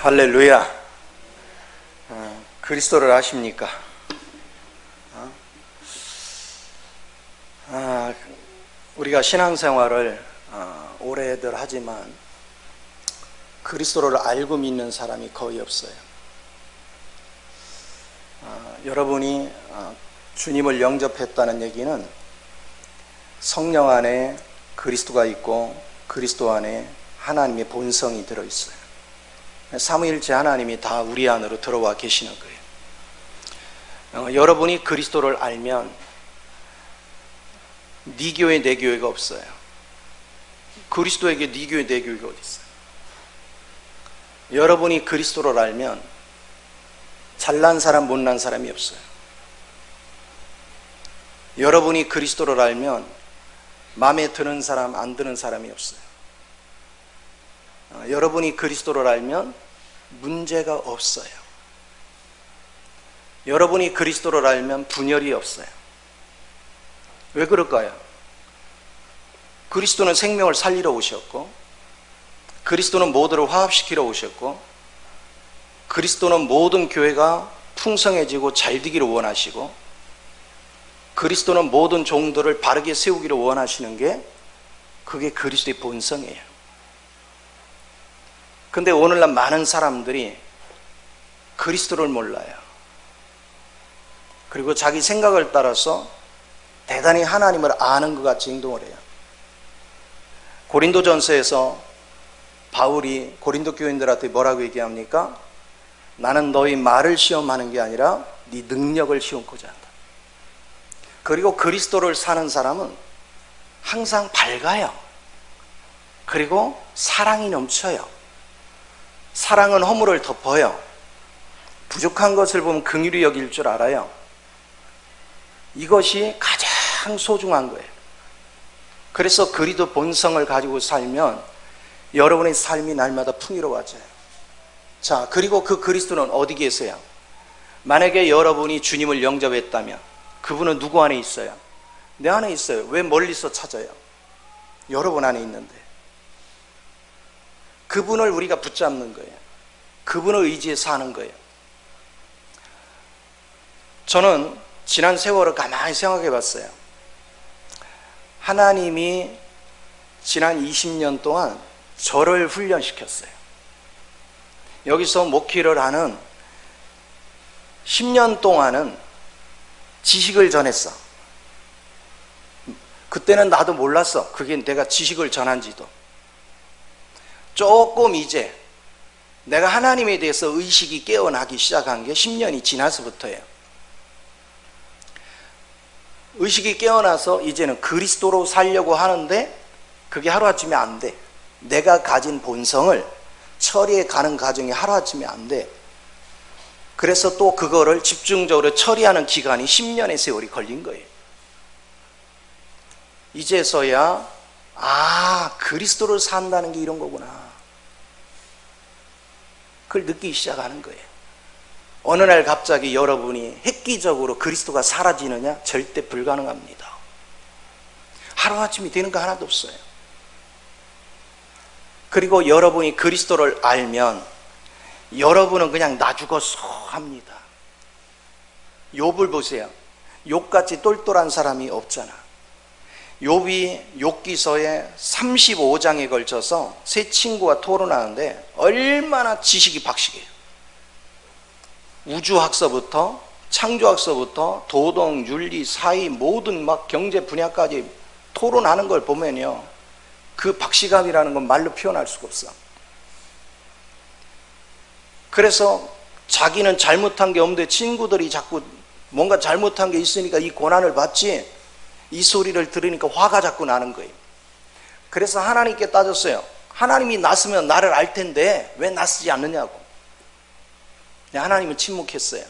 할렐루야. 그리스도를 아십니까? 우리가 신앙생활을 오래들 하지만 그리스도를 알고 믿는 사람이 거의 없어요. 여러분이 주님을 영접했다는 얘기는 성령 안에 그리스도가 있고 그리스도 안에 하나님의 본성이 들어있어요. 삼위일체 하나님이 다 우리 안으로 들어와 계시는 거예요. 여러분이 그리스도를 알면 네 교회 내 교회가 없어요. 그리스도에게 네 교회 내 교회가 어디 있어요? 여러분이 그리스도를 알면 잘난 사람 못난 사람이 없어요. 여러분이 그리스도를 알면 마음에 드는 사람 안 드는 사람이 없어요. 여러분이 그리스도를 알면 문제가 없어요. 여러분이 그리스도를 알면 분열이 없어요. 왜 그럴까요? 그리스도는 생명을 살리러 오셨고, 그리스도는 모두를 화합시키러 오셨고, 그리스도는 모든 교회가 풍성해지고 잘되기를 원하시고, 그리스도는 모든 종들을 바르게 세우기를 원하시는 게 그게 그리스도의 본성이에요. 근데 오늘날 많은 사람들이 그리스도를 몰라요. 그리고 자기 생각을 따라서 대단히 하나님을 아는 것 같이 행동을 해요. 고린도전서에서 바울이 고린도 교인들한테 뭐라고 얘기합니까? 나는 너희 말을 시험하는 게 아니라 네 능력을 시험코자 한다. 그리고 그리스도를 사는 사람은 항상 밝아요. 그리고 사랑이 넘쳐요. 사랑은 허물을 덮어요. 부족한 것을 보면 긍휼히 여길 줄 알아요. 이것이 가장 소중한 거예요. 그래서 그리스도 본성을 가지고 살면 여러분의 삶이 날마다 풍요로워져요. 자, 그리고 그 그리스도는 어디 계세요? 만약에 여러분이 주님을 영접했다면 그분은 누구 안에 있어요? 내 안에 있어요. 왜 멀리서 찾아요? 여러분 안에 있는데. 그분을 우리가 붙잡는 거예요. 그분을 의지해 사는 거예요. 저는 지난 세월을 가만히 생각해 봤어요. 하나님이 지난 20년 동안 저를 훈련시켰어요. 여기서 목회를 하는 10년 동안은 지식을 전했어. 그때는 나도 몰랐어. 그게 내가 지식을 전한지도. 조금 이제 내가 하나님에 대해서 의식이 깨어나기 시작한 게 10년이 지나서부터예요. 의식이 깨어나서 이제는 그리스도로 살려고 하는데 그게 하루아침에 안 돼. 내가 가진 본성을 처리해 가는 과정이 하루아침에 안 돼. 그래서 또 그거를 집중적으로 처리하는 기간이 10년의 세월이 걸린 거예요. 이제서야 그리스도를 산다는 게 이런 거구나. 그걸 느끼기 시작하는 거예요. 어느 날 갑자기 여러분이 획기적으로 그리스도가 사라지느냐? 절대 불가능합니다. 하루아침에 되는 거 하나도 없어요. 그리고 여러분이 그리스도를 알면 여러분은 그냥 나 죽었어 합니다. 욥을 보세요. 욥같이 똘똘한 사람이 없잖아. 욥이 욥기서에 35장에 걸쳐서 세 친구와 토론하는데 얼마나 지식이 박식해요. 우주학서부터 창조학서부터 도덕, 윤리, 사회 모든 막 경제 분야까지 토론하는 걸 보면요, 그 박식함이라는 건 말로 표현할 수가 없어. 그래서 자기는 잘못한 게 없는데 친구들이 자꾸 뭔가 잘못한 게 있으니까 이 고난을 받지, 이 소리를 들으니까 화가 자꾸 나는 거예요. 그래서 하나님께 따졌어요. 하나님이 났으면 나를 알 텐데 왜 났지 않느냐고. 하나님은 침묵했어요.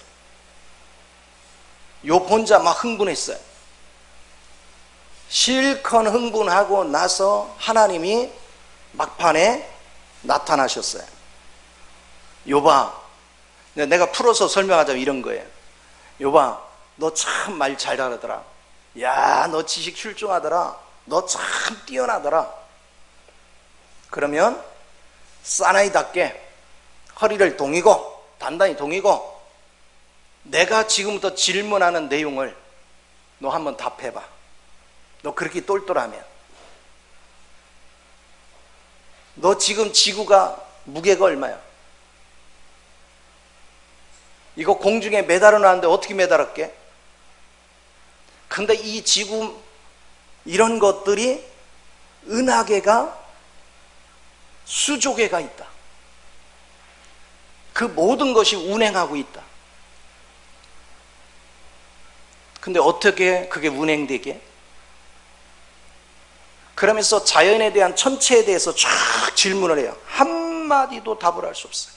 욥 혼자 막 흥분했어요. 실컷 흥분하고 나서 하나님이 막판에 나타나셨어요. 욥아, 내가 풀어서 설명하자면 이런 거예요. 욥아, 너 참 말 잘하더라. 야, 너 지식 출중하더라. 너 참 뛰어나더라. 그러면 사나이답게 허리를 동이고 단단히 동이고 내가 지금부터 질문하는 내용을 너 한번 답해봐. 너 그렇게 똘똘하면. 너 지금 지구가 무게가 얼마야? 이거 공중에 매달아 놨는데 어떻게 매달았게? 근데 이 지구 이런 것들이 은하계가 수조계가 있다. 그 모든 것이 운행하고 있다. 근데 어떻게 그게 운행되게? 그러면서 자연에 대한 천체에 대해서 쫙 질문을 해요. 한마디도 답을 할 수 없어요.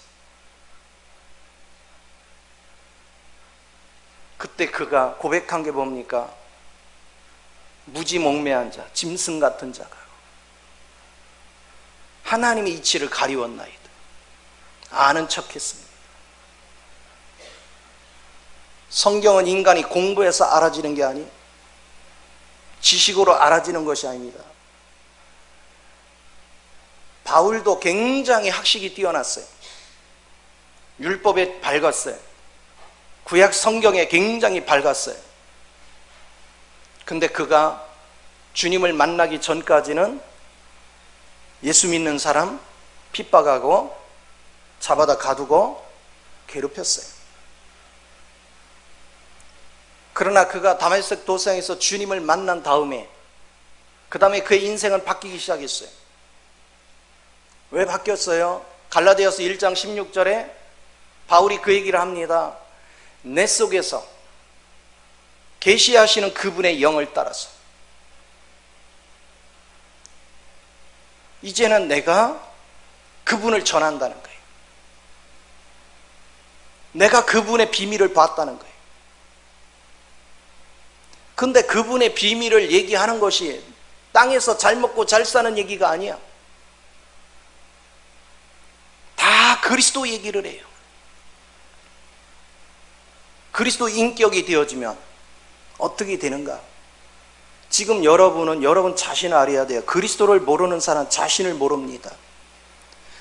그때 그가 고백한 게 뭡니까? 무지몽매한 자, 짐승 같은 자가 하나님의 이치를 가리웠나이다. 아는 척했습니다. 성경은 인간이 공부해서 알아지는 게 아니, 지식으로 알아지는 것이 아닙니다. 바울도 굉장히 학식이 뛰어났어요. 율법에 밝았어요. 구약 성경에 굉장히 밝았어요. 근데 그가 주님을 만나기 전까지는 예수 믿는 사람 핍박하고 잡아다 가두고 괴롭혔어요. 그러나 그가 다메섹 도상에서 주님을 만난 다음에 그 다음에 그의 인생은 바뀌기 시작했어요. 왜 바뀌었어요? 갈라디아서 1장 16절에 바울이 그 얘기를 합니다. 내 속에서 계시하시는 그분의 영을 따라서 이제는 내가 그분을 전한다는 거예요. 내가 그분의 비밀을 봤다는 거예요. 근데 그분의 비밀을 얘기하는 것이 땅에서 잘 먹고 잘 사는 얘기가 아니야. 다 그리스도 얘기를 해요. 그리스도 인격이 되어지면 어떻게 되는가? 지금 여러분은 여러분 자신을 알아야 돼요. 그리스도를 모르는 사람은 자신을 모릅니다.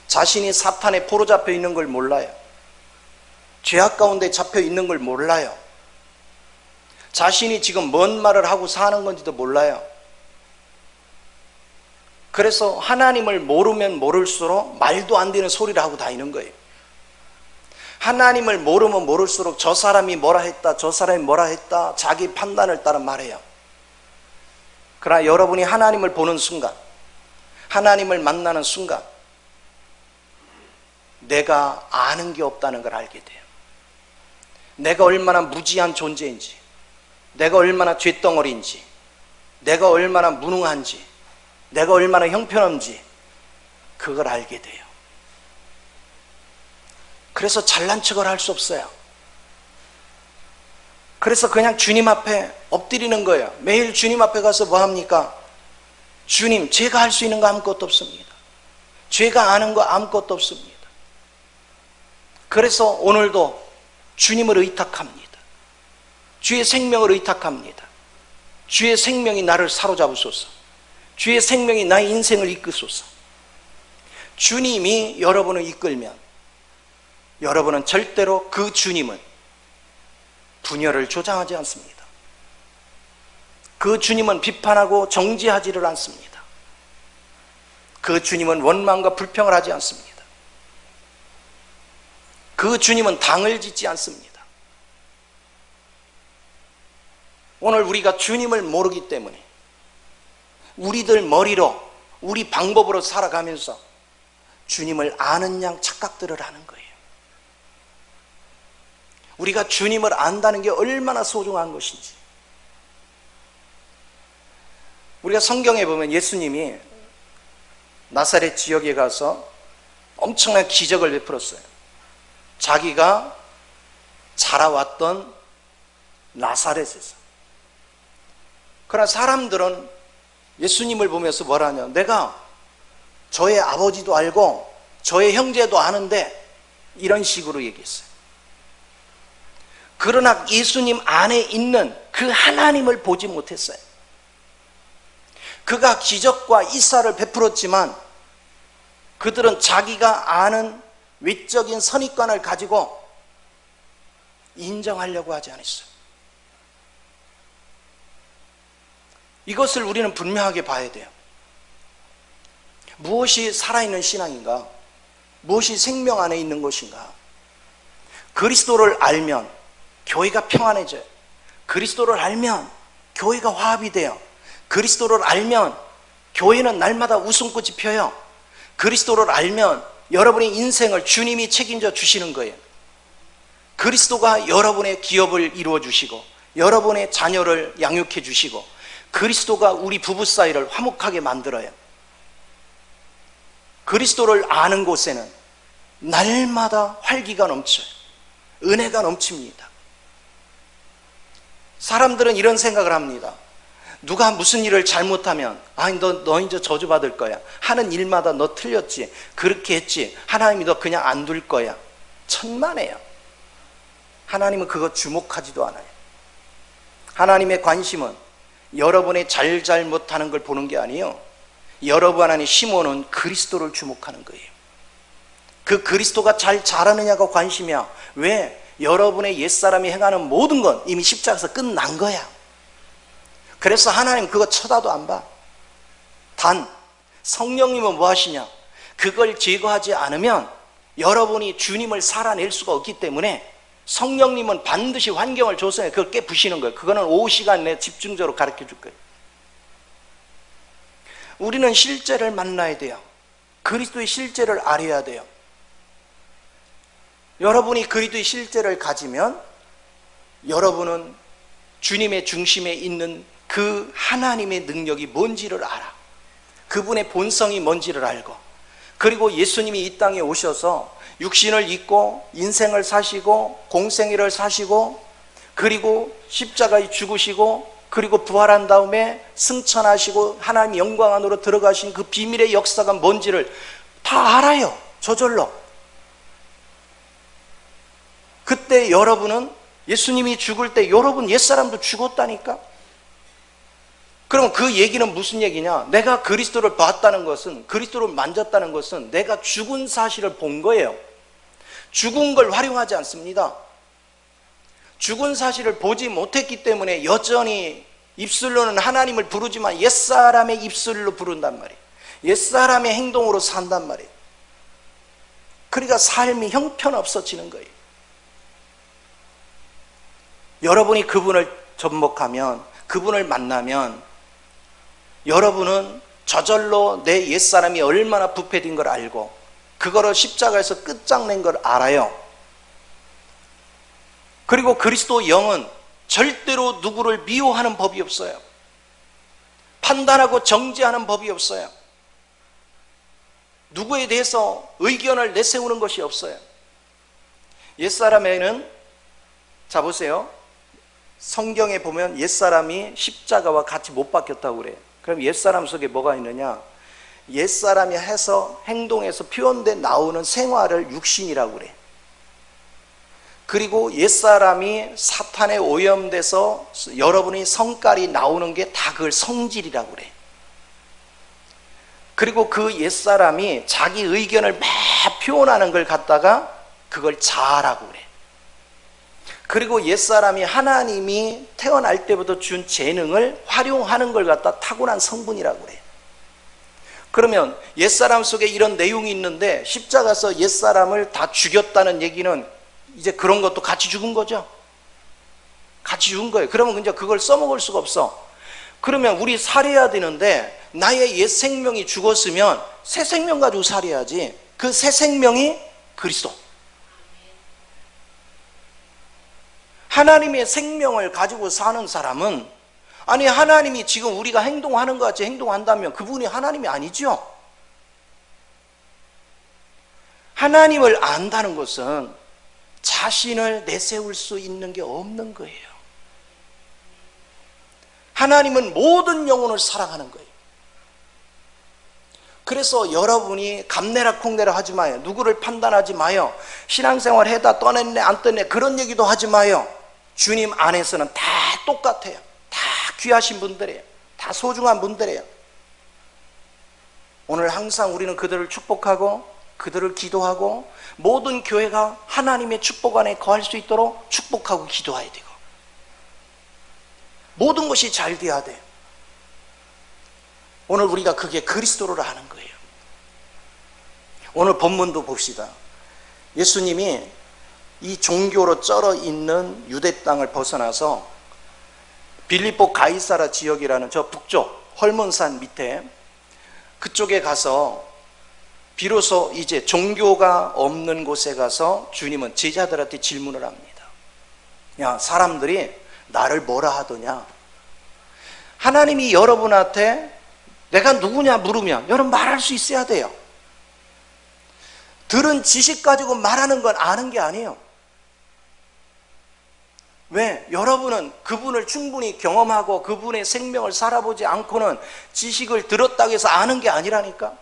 자신이 사탄에 포로잡혀 있는 걸 몰라요. 죄악 가운데 잡혀 있는 걸 몰라요. 자신이 지금 뭔 말을 하고 사는 건지도 몰라요. 그래서 하나님을 모르면 모를수록 말도 안 되는 소리를 하고 다니는 거예요. 하나님을 모르면 모를수록 저 사람이 뭐라 했다, 저 사람이 뭐라 했다, 자기 판단을 따라 말해요. 그러나 여러분이 하나님을 보는 순간, 하나님을 만나는 순간 내가 아는 게 없다는 걸 알게 돼요. 내가 얼마나 무지한 존재인지, 내가 얼마나 쇳덩어리인지, 내가 얼마나 무능한지, 내가 얼마나 형편없는지 그걸 알게 돼요. 그래서 잘난 척을 할 수 없어요. 그래서 그냥 주님 앞에 엎드리는 거예요. 매일 주님 앞에 가서 뭐 합니까? 주님, 제가 할 수 있는 거 아무것도 없습니다. 제가 아는 거 아무것도 없습니다. 그래서 오늘도 주님을 의탁합니다. 주의 생명을 의탁합니다. 주의 생명이 나를 사로잡으소서. 주의 생명이 나의 인생을 이끄소서. 주님이 여러분을 이끌면 여러분은 절대로 그 주님은 분열을 조장하지 않습니다. 그 주님은 비판하고 정죄하지를 않습니다. 그 주님은 원망과 불평을 하지 않습니다. 그 주님은 당을 짓지 않습니다. 오늘 우리가 주님을 모르기 때문에 우리들 머리로 우리 방법으로 살아가면서 주님을 아는 양 착각들을 하는 거예요. 우리가 주님을 안다는 게 얼마나 소중한 것인지. 우리가 성경에 보면 예수님이 나사렛 지역에 가서 엄청난 기적을 베풀었어요. 자기가 자라왔던 나사렛에서. 그러나 사람들은 예수님을 보면서 뭐라 하냐, 내가 저의 아버지도 알고 저의 형제도 아는데, 이런 식으로 얘기했어요. 그러나 예수님 안에 있는 그 하나님을 보지 못했어요. 그가 기적과 이사를 베풀었지만 그들은 자기가 아는 외적인 선입관을 가지고 인정하려고 하지 않았어요. 이것을 우리는 분명하게 봐야 돼요. 무엇이 살아있는 신앙인가? 무엇이 생명 안에 있는 것인가? 그리스도를 알면 교회가 평안해져요. 그리스도를 알면 교회가 화합이 돼요. 그리스도를 알면 교회는 날마다 웃음꽃이 펴요. 그리스도를 알면 여러분의 인생을 주님이 책임져 주시는 거예요. 그리스도가 여러분의 기업을 이루어 주시고 여러분의 자녀를 양육해 주시고 그리스도가 우리 부부 사이를 화목하게 만들어요. 그리스도를 아는 곳에는 날마다 활기가 넘쳐요. 은혜가 넘칩니다. 사람들은 이런 생각을 합니다. 누가 무슨 일을 잘못하면 너 이제 저주받을 거야. 하는 일마다 너 틀렸지. 그렇게 했지. 하나님이 너 그냥 안 둘 거야. 천만에요. 하나님은 그거 주목하지도 않아요. 하나님의 관심은 여러분의 잘못하는 걸 보는 게 아니에요. 여러분 안에 심어놓은 그리스도를 주목하는 거예요. 그 그리스도가 잘 자라느냐가 관심이야. 왜? 여러분의 옛사람이 행하는 모든 건 이미 십자가에서 끝난 거야. 그래서 하나님 그거 쳐다도 안 봐. 단 성령님은 뭐 하시냐? 그걸 제거하지 않으면 여러분이 주님을 살아낼 수가 없기 때문에 성령님은 반드시 환경을 조성해 그걸 깨부시는 거예요. 그거는 오후 시간 내에 집중적으로 가르쳐 줄 거예요. 우리는 실제를 만나야 돼요. 그리스도의 실제를 알아야 돼요. 여러분이 그리스도의 실제를 가지면 여러분은 주님의 중심에 있는 그 하나님의 능력이 뭔지를 알아. 그분의 본성이 뭔지를 알고, 그리고 예수님이 이 땅에 오셔서 육신을 입고 인생을 사시고 공생애를 사시고 그리고 십자가에 죽으시고 그리고 부활한 다음에 승천하시고 하나님 영광 안으로 들어가신 그 비밀의 역사가 뭔지를 다 알아요. 저절로. 그때 여러분은 예수님이 죽을 때 여러분 옛사람도 죽었다니까. 그럼 그 얘기는 무슨 얘기냐? 내가 그리스도를 봤다는 것은, 그리스도를 만졌다는 것은 내가 죽은 사실을 본 거예요. 죽은 걸 활용하지 않습니다. 죽은 사실을 보지 못했기 때문에 여전히 입술로는 하나님을 부르지만 옛사람의 입술로 부른단 말이에요. 옛사람의 행동으로 산단 말이에요. 그러니까 삶이 형편없어지는 거예요. 여러분이 그분을 접목하면, 그분을 만나면 여러분은 저절로 내 옛사람이 얼마나 부패된 걸 알고 그거를 십자가에서 끝장낸 걸 알아요. 그리고 그리스도 영은 절대로 누구를 미워하는 법이 없어요. 판단하고 정죄하는 법이 없어요. 누구에 대해서 의견을 내세우는 것이 없어요. 옛사람에는, 자 보세요, 성경에 보면 옛사람이 십자가와 같이 못 박혔다고 그래요. 그럼 옛사람 속에 뭐가 있느냐? 옛사람이 해서 행동에서 표현돼 나오는 생활을 육신이라고 그래. 그리고 옛사람이 사탄에 오염돼서 여러분이 성깔이 나오는 게 다 그걸 성질이라고 그래. 그리고 그 옛사람이 자기 의견을 막 표현하는 걸 갖다가 그걸 자아라고 그래. 그리고 옛사람이 하나님이 태어날 때부터 준 재능을 활용하는 걸 갖다 타고난 성분이라고 그래. 그러면 옛사람 속에 이런 내용이 있는데 십자가에서 옛사람을 다 죽였다는 얘기는 이제 그런 것도 같이 죽은 거죠. 같이 죽은 거예요. 그러면 이제 그걸 써먹을 수가 없어. 그러면 우리 살해야 되는데 나의 옛 생명이 죽었으면 새 생명 가지고 살해야지. 그 새 생명이 그리스도. 하나님의 생명을 가지고 사는 사람은, 아니 하나님이 지금 우리가 행동하는 것 같이 행동한다면 그분이 하나님이 아니죠. 하나님을 안다는 것은 자신을 내세울 수 있는 게 없는 거예요. 하나님은 모든 영혼을 사랑하는 거예요. 그래서 여러분이 감내라 콩내라 하지 마요. 누구를 판단하지 마요. 신앙생활 해다 떠냈네 안 떠냈네 그런 얘기도 하지 마요. 주님 안에서는 다 똑같아요. 다 귀하신 분들이에요. 다 소중한 분들이에요. 오늘 항상 우리는 그들을 축복하고 그들을 기도하고 모든 교회가 하나님의 축복 안에 거할 수 있도록 축복하고 기도해야 되고 모든 것이 잘 돼야 돼. 오늘 우리가 그게 그리스도를 하는 거예요. 오늘 본문도 봅시다. 예수님이 이 종교로 쩔어 있는 유대 땅을 벗어나서 빌립보 가이사라 지역이라는 저 북쪽 헐몬산 밑에 그쪽에 가서 비로소 이제 종교가 없는 곳에 가서 주님은 제자들한테 질문을 합니다. 야, 사람들이 나를 뭐라 하더냐? 하나님이 여러분한테 내가 누구냐 물으면 여러분 말할 수 있어야 돼요. 들은 지식 가지고 말하는 건 아는 게 아니에요. 왜? 여러분은 그분을 충분히 경험하고 그분의 생명을 살아보지 않고는 지식을 들었다고 해서 아는 게 아니라니까.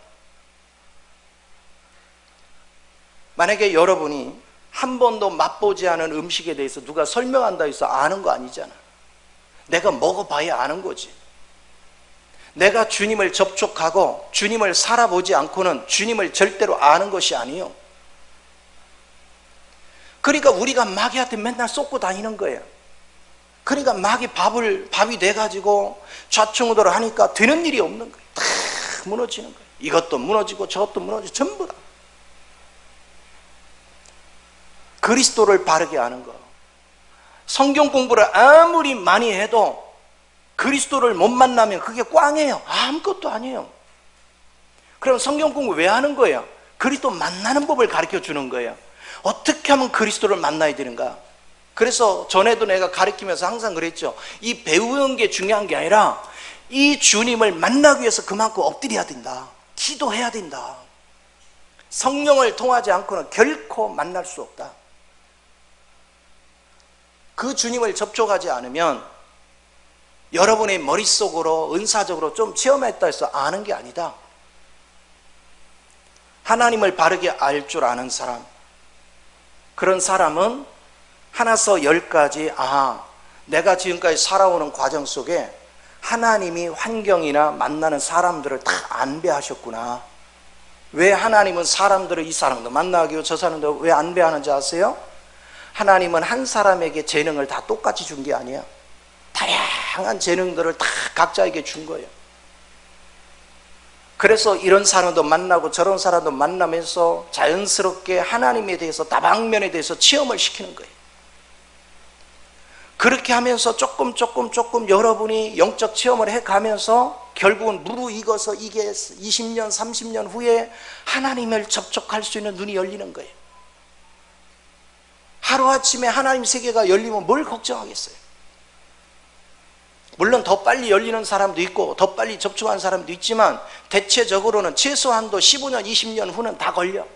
만약에 여러분이 한 번도 맛보지 않은 음식에 대해서 누가 설명한다 해서 아는 거 아니잖아. 내가 먹어봐야 아는 거지. 내가 주님을 접촉하고 주님을 살아보지 않고는 주님을 절대로 아는 것이 아니에요. 그러니까 우리가 마귀한테 맨날 쏟고 다니는 거예요. 그러니까 마귀 밥이 돼가지고 좌충우돌을 하니까 되는 일이 없는 거예요. 다 무너지는 거예요. 이것도 무너지고 저것도 무너지고 전부 다. 그리스도를 바르게 아는 거. 성경 공부를 아무리 많이 해도 그리스도를 못 만나면 그게 꽝이에요. 아무것도 아니에요. 그럼 성경 공부 왜 하는 거예요? 그리스도 만나는 법을 가르쳐 주는 거예요. 어떻게 하면 그리스도를 만나야 되는가? 그래서 전에도 내가 가르치면서 항상 그랬죠. 이 배우는 게 중요한 게 아니라 이 주님을 만나기 위해서 그만큼 엎드려야 된다. 기도해야 된다. 성령을 통하지 않고는 결코 만날 수 없다. 그 주님을 접촉하지 않으면 여러분의 머릿속으로 은사적으로 좀 체험했다 해서 아는 게 아니다. 하나님을 바르게 알 줄 아는 사람, 그런 사람은 하나서 열까지 내가 지금까지 살아오는 과정 속에 하나님이 환경이나 만나는 사람들을 다 안배하셨구나. 왜 하나님은 사람들을 이 사람도 만나게 하고 저 사람도 왜 안배하는지 아세요? 하나님은 한 사람에게 재능을 다 똑같이 준 게 아니야. 다양한 재능들을 다 각자에게 준 거예요. 그래서 이런 사람도 만나고 저런 사람도 만나면서 자연스럽게 하나님에 대해서 다방면에 대해서 체험을 시키는 거예요. 그렇게 하면서 조금 여러분이 영적 체험을 해가면서 결국은 무르익어서 이게 20년 30년 후에 하나님을 접촉할 수 있는 눈이 열리는 거예요. 하루아침에 하나님 세계가 열리면 뭘 걱정하겠어요? 물론 더 빨리 열리는 사람도 있고 더 빨리 접촉하는 사람도 있지만 대체적으로는 최소한도 15년 20년 후는 다 걸려.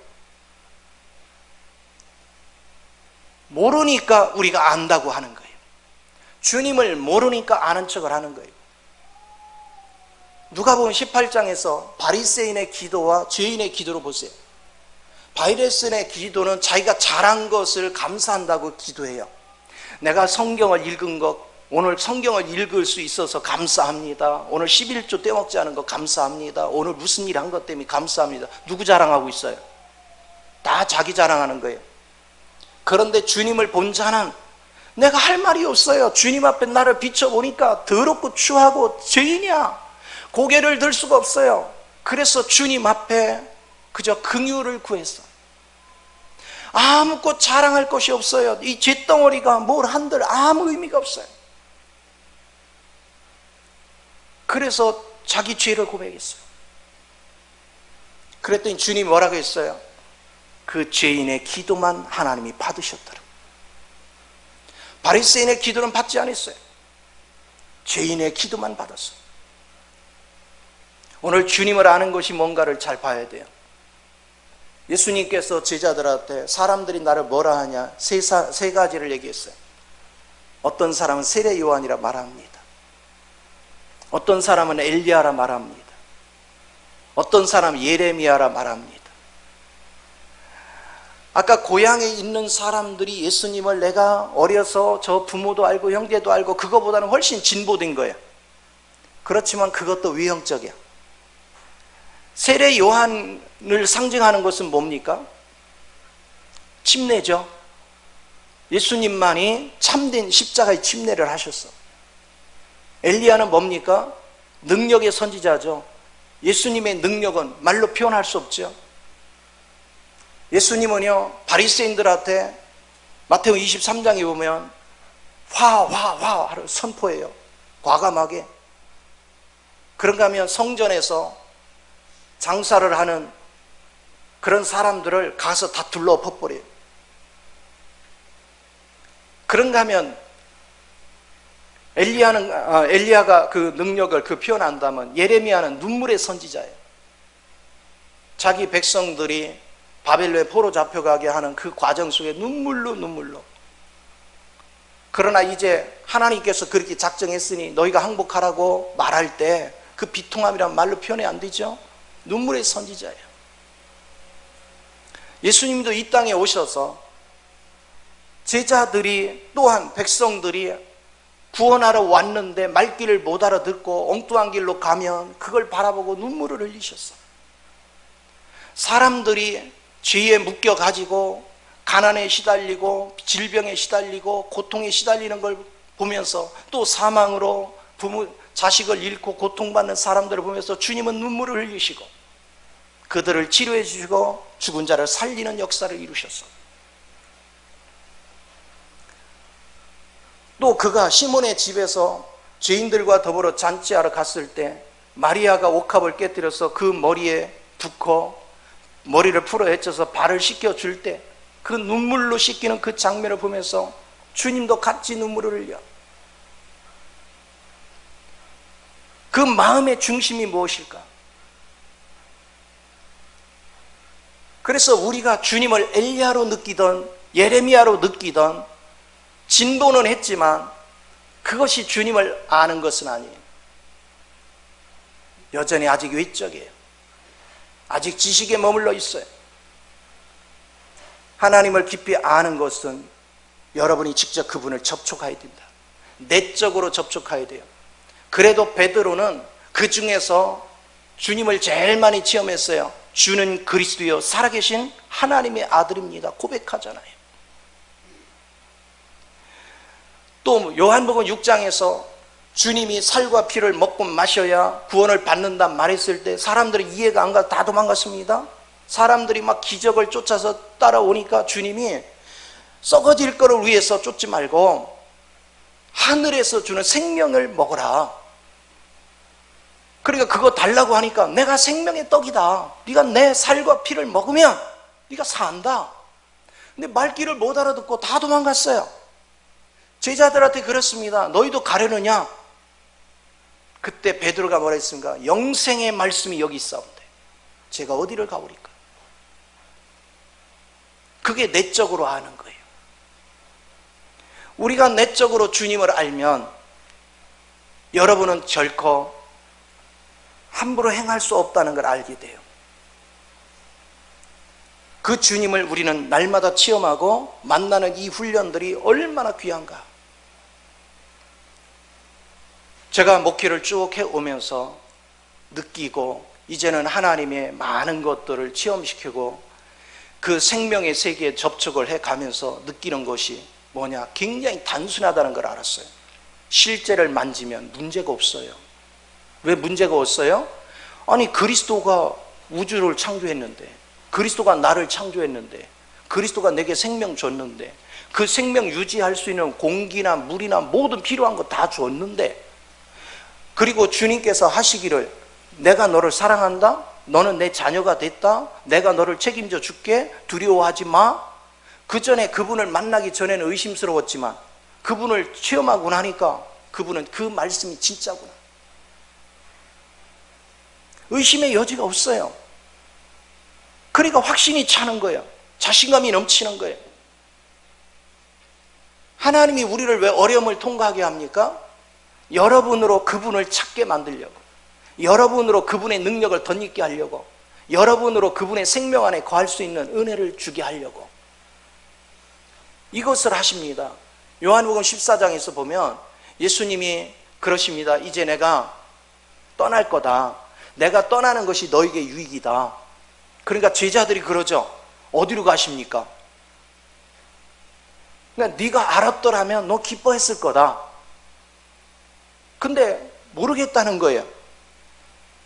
모르니까 우리가 안다고 하는 거예요. 주님을 모르니까 아는 척을 하는 거예요. 누가복음 18장에서 바리새인의 기도와 죄인의 기도를 보세요. 바리새인의 기도는 자기가 잘한 것을 감사한다고 기도해요. 내가 성경을 읽은 것, 오늘 성경을 읽을 수 있어서 감사합니다. 오늘 11조 떼먹지 않은 것 감사합니다. 오늘 무슨 일 한 것 때문에 감사합니다. 누구 자랑하고 있어요? 다 자기 자랑하는 거예요. 그런데 주님을 본 자는 내가 할 말이 없어요. 주님 앞에 나를 비춰보니까 더럽고 추하고 죄인이야. 고개를 들 수가 없어요. 그래서 주님 앞에 그저 긍휼을 구했어. 아무것도 자랑할 것이 없어요. 이 잿덩어리가 뭘 한들 아무 의미가 없어요. 그래서 자기 죄를 고백했어요. 그랬더니 주님이 뭐라고 했어요? 그 죄인의 기도만 하나님이 받으셨더라. 바리새인의 기도는 받지 않았어요. 죄인의 기도만 받았어요. 오늘 주님을 아는 것이 뭔가를 잘 봐야 돼요. 예수님께서 제자들한테 사람들이 나를 뭐라 하냐 세 가지를 얘기했어요. 어떤 사람은 세례 요한이라 말합니다. 어떤 사람은 엘리야라 말합니다. 어떤 사람은 예레미야라 말합니다. 아까 고향에 있는 사람들이 예수님을 내가 어려서 저 부모도 알고 형제도 알고 그거보다는 훨씬 진보된 거예요. 그렇지만 그것도 외형적이야. 세례 요한 상징하는 것은 뭡니까? 침례죠. 예수님만이 참된 십자가의 침례를 하셨어. 엘리야는 뭡니까? 능력의 선지자죠. 예수님의 능력은 말로 표현할 수 없죠. 예수님은요, 바리새인들한테 마태복음 23장에 보면 화 하루 선포해요. 과감하게. 그런가 하면 성전에서 장사를 하는 그런 사람들을 가서 다 둘러 엎어버려요. 그런가 하면 엘리야가 그 능력을 표현한다면 예레미야는 눈물의 선지자예요. 자기 백성들이 바벨론에 포로 잡혀가게 하는 그 과정 속에 눈물로. 그러나 이제 하나님께서 그렇게 작정했으니 너희가 항복하라고 말할 때 그 비통함이란 말로 표현이 안 되죠. 눈물의 선지자예요. 예수님도 이 땅에 오셔서 제자들이 또한 백성들이 구원하러 왔는데 말귀를 못 알아듣고 엉뚱한 길로 가면 그걸 바라보고 눈물을 흘리셨어. 사람들이 죄에 묶여가지고 가난에 시달리고 질병에 시달리고 고통에 시달리는 걸 보면서 또 사망으로 자식을 잃고 고통받는 사람들을 보면서 주님은 눈물을 흘리시고 그들을 치료해 주시고 죽은 자를 살리는 역사를 이루셨어. 또 그가 시몬의 집에서 죄인들과 더불어 잔치하러 갔을 때 마리아가 옥합을 깨뜨려서 그 머리에 붓고 머리를 풀어 헤쳐서 발을 씻겨줄 때 그 눈물로 씻기는 그 장면을 보면서 주님도 같이 눈물을 흘려. 그 마음의 중심이 무엇일까? 그래서 우리가 주님을 엘리야로 느끼던 예레미야로 느끼던 진보는 했지만 그것이 주님을 아는 것은 아니에요. 여전히 아직 외적이에요. 아직 지식에 머물러 있어요. 하나님을 깊이 아는 것은 여러분이 직접 그분을 접촉해야 됩니다. 내적으로 접촉해야 돼요. 그래도 베드로는 그 중에서 주님을 제일 많이 체험했어요. 주는 그리스도요 살아계신 하나님의 아들입니다 고백하잖아요. 또 요한복음 6장에서 주님이 살과 피를 먹고 마셔야 구원을 받는다 말했을 때 사람들이 이해가 안 가서 다 도망갔습니다. 사람들이 막 기적을 쫓아서 따라오니까 주님이 썩어질 거를 위해서 쫓지 말고 하늘에서 주는 생명을 먹어라. 그러니까 그거 달라고 하니까 내가 생명의 떡이다. 네가 내 살과 피를 먹으면 네가 산다. 근데 말귀를 못 알아듣고 다 도망갔어요. 제자들한테 그랬습니다. 너희도 가려느냐? 그때 베드로가 뭐라 했습니까? 영생의 말씀이 여기 있사온데 제가 어디를 가오리까? 그게 내적으로 아는 거예요. 우리가 내적으로 주님을 알면 여러분은 결코 함부로 행할 수 없다는 걸 알게 돼요. 그 주님을 우리는 날마다 체험하고 만나는 이 훈련들이 얼마나 귀한가. 제가 목회를 쭉 해오면서 느끼고 이제는 하나님의 많은 것들을 체험시키고 그 생명의 세계에 접촉을 해가면서 느끼는 것이 뭐냐? 굉장히 단순하다는 걸 알았어요. 실제를 만지면 문제가 없어요. 왜 문제가 없어요? 아니 그리스도가 우주를 창조했는데 그리스도가 나를 창조했는데 그리스도가 내게 생명 줬는데 그 생명 유지할 수 있는 공기나 물이나 모든 필요한 거 다 줬는데 그리고 주님께서 하시기를 내가 너를 사랑한다? 너는 내 자녀가 됐다? 내가 너를 책임져 줄게? 두려워하지 마? 그 전에 그분을 만나기 전에는 의심스러웠지만 그분을 체험하고 나니까 그분은 그 말씀이 진짜구나. 의심의 여지가 없어요. 그러니까 확신이 차는 거예요. 자신감이 넘치는 거예요. 하나님이 우리를 왜 어려움을 통과하게 합니까? 여러분으로 그분을 찾게 만들려고, 여러분으로 그분의 능력을 덧입게 하려고, 여러분으로 그분의 생명 안에 거할 수 있는 은혜를 주게 하려고 이것을 하십니다. 요한복음 14장에서 보면 예수님이 그러십니다. 이제 내가 떠날 거다. 내가 떠나는 것이 너에게 유익이다. 그러니까 제자들이 그러죠. 어디로 가십니까? 그러니까 네가 알았더라면 너 기뻐했을 거다. 근데 모르겠다는 거예요.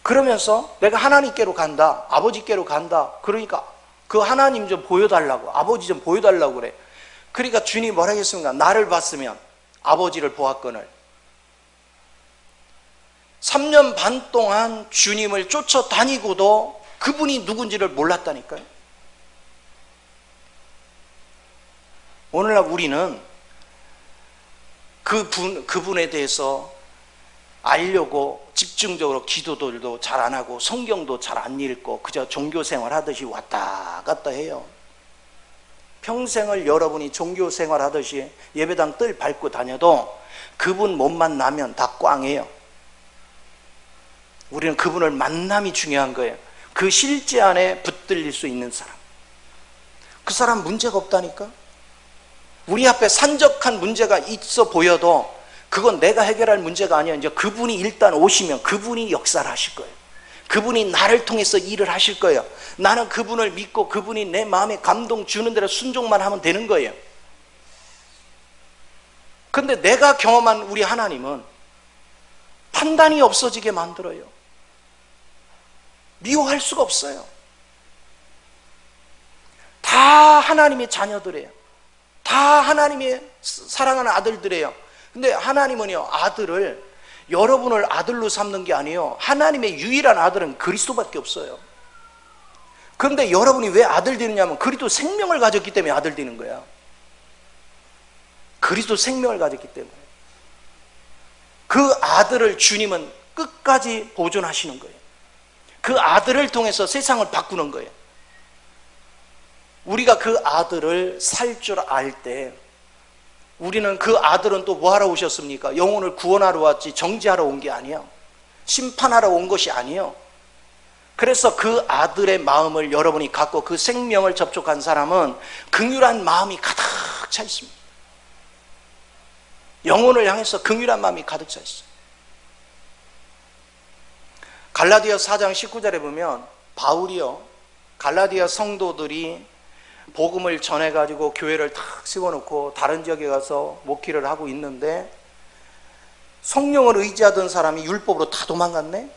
그러면서 내가 하나님께로 간다, 아버지께로 간다. 그러니까 그 하나님 좀 보여달라고, 아버지 좀 보여달라고 그래. 그러니까 주님이 뭐라 하겠습니까? 나를 봤으면 아버지를 보았거늘. 3년 반 동안 주님을 쫓아다니고도 그분이 누군지를 몰랐다니까요. 오늘날 우리는 그분에 대해서 알려고 집중적으로 기도들도 잘 안 하고 성경도 잘 안 읽고 그저 종교생활 하듯이 왔다 갔다 해요. 평생을 여러분이 종교생활 하듯이 예배당 뜰 밟고 다녀도 그분 못 만나면 다 꽝이에요. 우리는 그분을 만남이 중요한 거예요. 그 실제 안에 붙들릴 수 있는 사람, 그 사람 문제가 없다니까. 우리 앞에 산적한 문제가 있어 보여도 그건 내가 해결할 문제가 아니야. 이제 그분이 일단 오시면 그분이 역사를 하실 거예요. 그분이 나를 통해서 일을 하실 거예요. 나는 그분을 믿고 그분이 내 마음에 감동 주는 대로 순종만 하면 되는 거예요. 근데 내가 경험한 우리 하나님은 판단이 없어지게 만들어요. 미워할 수가 없어요. 다 하나님의 자녀들이에요. 다 하나님의 사랑하는 아들들이에요. 근데 하나님은요, 아들을, 여러분을 아들로 삼는 게 아니에요. 하나님의 유일한 아들은 그리스도밖에 없어요. 그런데 여러분이 왜 아들 되느냐면 그리스도 생명을 가졌기 때문에 아들 되는 거야. 그리스도 생명을 가졌기 때문에. 그 아들을 주님은 끝까지 보존하시는 거예요. 그 아들을 통해서 세상을 바꾸는 거예요. 우리가 그 아들을 살 줄 알 때 우리는 그 아들은 또 뭐 하러 오셨습니까? 영혼을 구원하러 왔지 정죄하러 온 게 아니에요. 심판하러 온 것이 아니에요. 그래서 그 아들의 마음을 여러분이 갖고 그 생명을 접촉한 사람은 긍휼한 마음이 가득 차 있습니다. 영혼을 향해서 긍휼한 마음이 가득 차 있어요. 갈라디아 4장 19절에 보면 바울이요, 갈라디아 성도들이 복음을 전해가지고 교회를 탁 세워놓고 다른 지역에 가서 목회를 하고 있는데 성령을 의지하던 사람이 율법으로 다 도망갔네.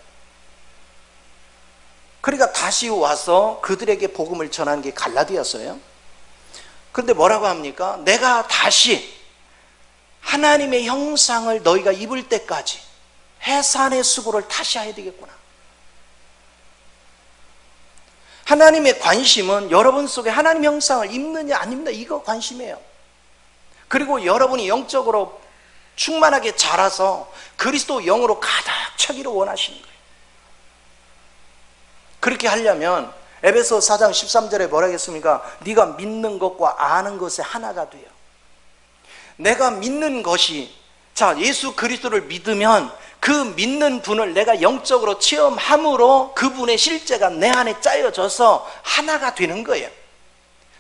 그러니까 다시 와서 그들에게 복음을 전한 게 갈라디아서예요. 그런데 뭐라고 합니까? 내가 다시 하나님의 형상을 너희가 입을 때까지 해산의 수고를 다시 해야 되겠구나. 하나님의 관심은 여러분 속에 하나님 형상을 입느냐 안 입느냐, 이거 관심이에요. 그리고 여러분이 영적으로 충만하게 자라서 그리스도 영으로 가득 차기를 원하시는 거예요. 그렇게 하려면 에베소 4장 13절에 뭐라 했습니까? 네가 믿는 것과 아는 것의 하나가 돼요. 내가 믿는 것이, 자, 예수 그리스도를 믿으면 그 믿는 분을 내가 영적으로 체험함으로 그분의 실제가 내 안에 짜여져서 하나가 되는 거예요.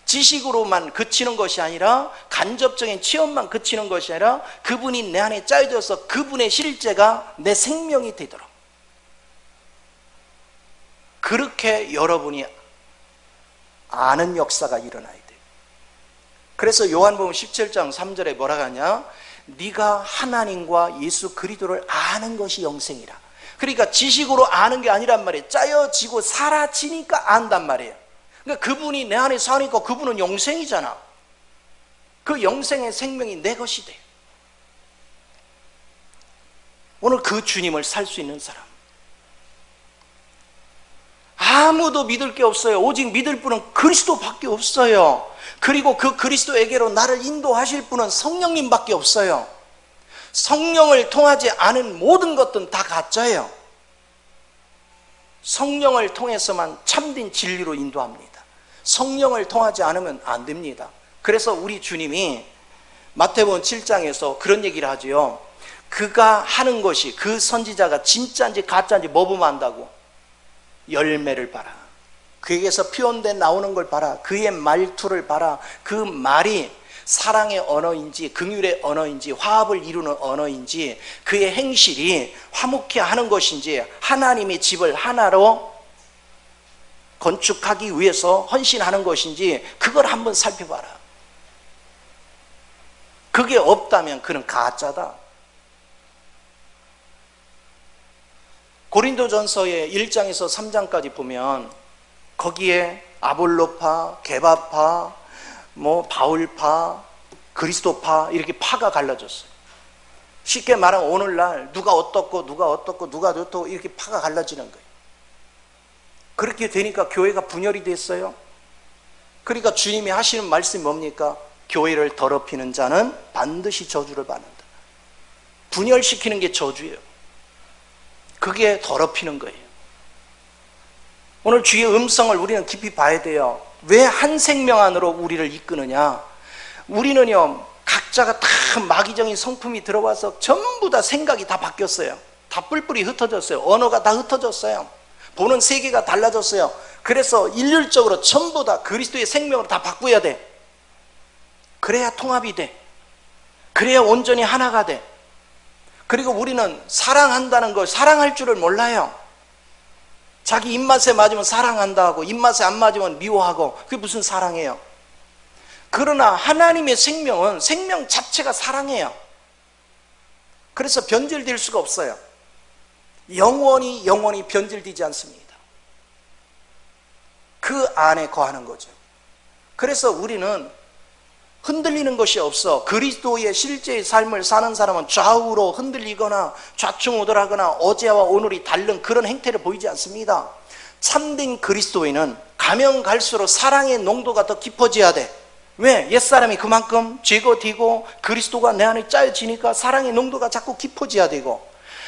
지식으로만 그치는 것이 아니라, 간접적인 체험만 그치는 것이 아니라 그분이 내 안에 짜여져서 그분의 실제가 내 생명이 되도록, 그렇게 여러분이 아는 역사가 일어나야 돼요. 그래서 요한복음 17장 3절에 뭐라고 하냐? 네가 하나님과 예수 그리스도를 아는 것이 영생이라. 그러니까 지식으로 아는 게 아니란 말이에요. 짜여지고 사라지니까 안단 말이에요. 그러니까 그분이 내 안에 사니까 그분은 영생이잖아. 그 영생의 생명이 내 것이 돼. 오늘 그 주님을 살 수 있는 사람, 아무도 믿을 게 없어요. 오직 믿을 분은 그리스도밖에 없어요. 그리고 그 그리스도에게로 나를 인도하실 분은 성령님밖에 없어요. 성령을 통하지 않은 모든 것들은 다 가짜예요. 성령을 통해서만 참된 진리로 인도합니다. 성령을 통하지 않으면 안 됩니다. 그래서 우리 주님이 마태복음 7장에서 그런 얘기를 하죠. 그가 하는 것이, 그 선지자가 진짜인지 가짜인지 뭐 보면 안다고? 열매를 봐라. 그에게서 피어내 나오는 걸 봐라. 그의 말투를 봐라. 그 말이 사랑의 언어인지 긍휼의 언어인지 화합을 이루는 언어인지, 그의 행실이 화목해 하는 것인지, 하나님의 집을 하나로 건축하기 위해서 헌신하는 것인지 그걸 한번 살펴봐라. 그게 없다면 그는 가짜다. 고린도전서의 1장에서 3장까지 보면 거기에 아볼로파, 게바파, 바울파, 그리스도파 이렇게 파가 갈라졌어요. 쉽게 말하면 오늘날 누가 어떻고 누가 어떻고 누가 어떻고 이렇게 파가 갈라지는 거예요. 그렇게 되니까 교회가 분열이 됐어요. 그러니까 주님이 하시는 말씀이 뭡니까? 교회를 더럽히는 자는 반드시 저주를 받는다. 분열시키는 게 저주예요. 그게 더럽히는 거예요. 오늘 주의 음성을 우리는 깊이 봐야 돼요. 왜 한 생명 안으로 우리를 이끄느냐? 우리는요, 각자가 다 마귀적인 성품이 들어와서 전부 다 생각이 다 바뀌었어요. 다 뿔뿔이 흩어졌어요. 언어가 다 흩어졌어요. 보는 세계가 달라졌어요. 그래서 일률적으로 전부 다 그리스도의 생명으로 다 바꾸어야 돼. 그래야 통합이 돼. 그래야 온전히 하나가 돼. 그리고 우리는 사랑한다는 걸 사랑할 줄을 몰라요. 자기 입맛에 맞으면 사랑한다 하고 입맛에 안 맞으면 미워하고 그게 무슨 사랑이에요? 그러나 하나님의 생명은 생명 자체가 사랑이에요. 그래서 변질될 수가 없어요. 영원히 변질되지 않습니다. 그 안에 거하는 거죠. 그래서 우리는 흔들리는 것이 없어. 그리스도의 실제의 삶을 사는 사람은 좌우로 흔들리거나 좌충우돌하거나 어제와 오늘이 다른 그런 행태를 보이지 않습니다. 참된 그리스도인은 가면 갈수록 사랑의 농도가 더 깊어져야 돼. 왜? 옛사람이 그만큼 죄고 뒤고 그리스도가 내 안에 짜여지니까 사랑의 농도가 자꾸 깊어져야 되고,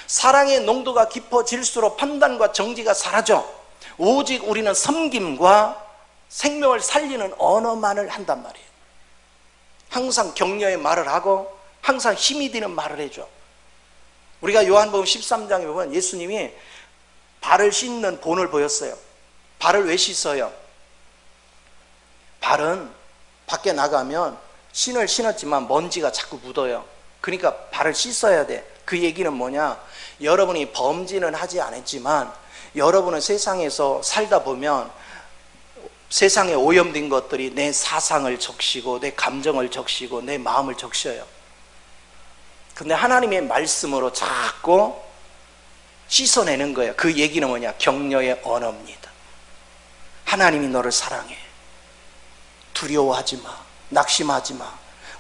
사랑의 농도가 깊어질수록 판단과 정지가 사라져. 오직 우리는 섬김과 생명을 살리는 언어만을 한단 말이에요. 항상 격려의 말을 하고 항상 힘이 되는 말을 해줘. 우리가 요한복음 13장에 보면 예수님이 발을 씻는 본을 보였어요. 발을 왜 씻어요? 발은 밖에 나가면 신을 신었지만 먼지가 자꾸 묻어요. 그러니까 발을 씻어야 돼. 그 얘기는 뭐냐? 여러분이 범죄는 하지 않았지만 여러분은 세상에서 살다 보면 세상에 오염된 것들이 내 사상을 적시고 내 감정을 적시고 내 마음을 적셔요. 근데 하나님의 말씀으로 자꾸 씻어내는 거예요. 그 얘기는 뭐냐? 격려의 언어입니다. 하나님이 너를 사랑해. 두려워하지 마. 낙심하지 마.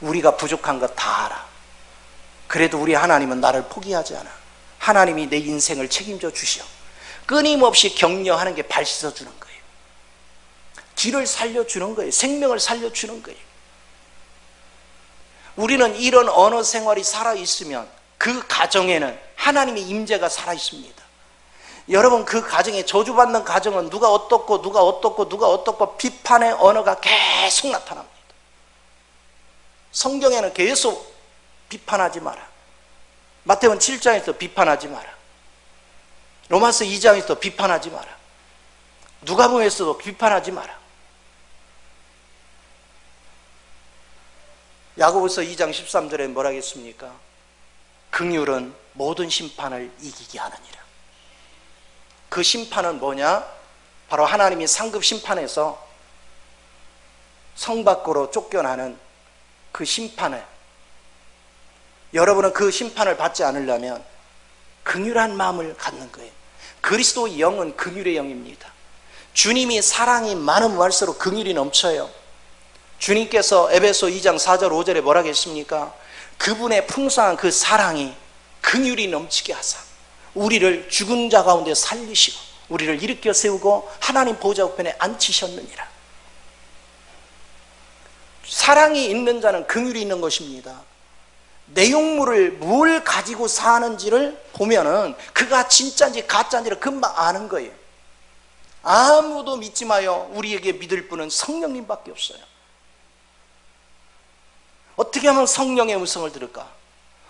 우리가 부족한 거 다 알아. 그래도 우리 하나님은 나를 포기하지 않아. 하나님이 내 인생을 책임져 주셔. 끊임없이 격려하는 게 발 씻어주는 거예요. 길을 살려주는 거예요. 생명을 살려주는 거예요. 우리는 이런 언어 생활이 살아있으면 그 가정에는 하나님의 임재가 살아있습니다. 여러분, 그 가정에 저주받는 가정은 누가 어떻고 누가 어떻고 누가 어떻고 비판의 언어가 계속 나타납니다. 성경에는 계속 비판하지 마라. 마태복음 7장에서 비판하지 마라. 로마서 2장에서 비판하지 마라. 누가복음에서도 비판하지 마라. 야고보서 2장 13절에 뭐라 하겠습니까? 긍휼은 모든 심판을 이기게 하느니라. 그 심판은 뭐냐? 바로 하나님이 상급 심판에서 성 밖으로 쫓겨나는 그 심판을, 여러분은 그 심판을 받지 않으려면 긍휼한 마음을 갖는 거예요. 그리스도의 영은 긍휼의 영입니다. 주님이 사랑이 많은 말수록 긍휼이 넘쳐요. 주님께서 에베소 2장 4절 5절에 뭐라 했습니까? 그분의 풍성한 그 사랑이 긍휼이 넘치게 하사 우리를 죽은 자 가운데 살리시고 우리를 일으켜 세우고 하나님 보좌 우편에 앉히셨느니라. 사랑이 있는 자는 긍휼이 있는 것입니다. 내용물을 뭘 가지고 사는지를 보면은 그가 진짜인지 가짜인지를 금방 아는 거예요. 아무도 믿지 마요. 우리에게 믿을 분은 성령님밖에 없어요. 어떻게 하면 성령의 음성을 들을까?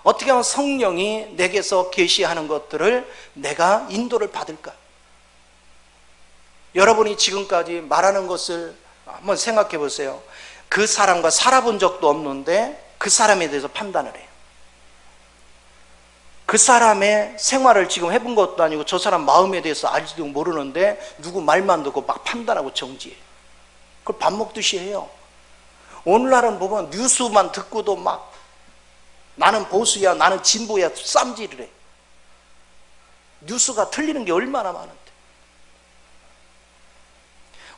어떻게 하면 성령이 내게서 계시하는 것들을 내가 인도를 받을까? 여러분이 지금까지 말하는 것을 한번 생각해 보세요. 그 사람과 살아본 적도 없는데 그 사람에 대해서 판단을 해요. 그 사람의 생활을 지금 해본 것도 아니고 저 사람 마음에 대해서 알지도 모르는데 누구 말만 듣고 막 판단하고 정지해. 그걸 밥 먹듯이 해요. 오늘날은 보면 뉴스만 듣고도 막 나는 보수야, 나는 진보야 쌈질을 해. 뉴스가 틀리는 게 얼마나 많은데.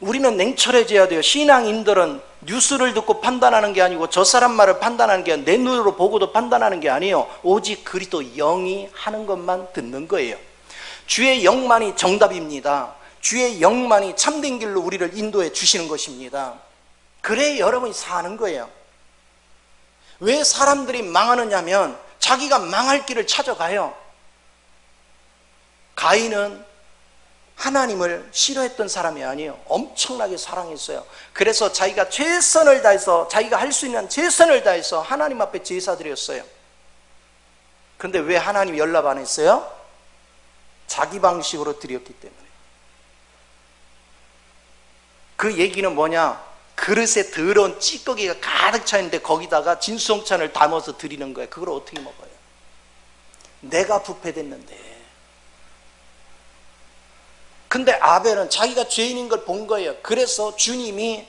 우리는 냉철해져야 돼요. 신앙인들은 뉴스를 듣고 판단하는 게 아니고 저 사람 말을 판단하는 게 내 눈으로 보고도 판단하는 게 아니에요. 오직 그리스도 영이 하는 것만 듣는 거예요. 주의 영만이 정답입니다. 주의 영만이 참된 길로 우리를 인도해 주시는 것입니다. 그래 여러분이 사는 거예요. 왜 사람들이 망하느냐면 자기가 망할 길을 찾아가요. 가인은 하나님을 싫어했던 사람이 아니에요. 엄청나게 사랑했어요. 그래서 자기가 최선을 다해서, 자기가 할 수 있는 최선을 다해서 하나님 앞에 제사드렸어요. 그런데 왜 하나님이 연락 안 했어요? 자기 방식으로 드렸기 때문에. 그 얘기는 뭐냐? 그릇에 더러운 찌꺼기가 가득 차 있는데 거기다가 진수성찬을 담아서 드리는 거예요. 그걸 어떻게 먹어요? 내가 부패됐는데. 근데 아벨은 자기가 죄인인 걸 본 거예요. 그래서 주님이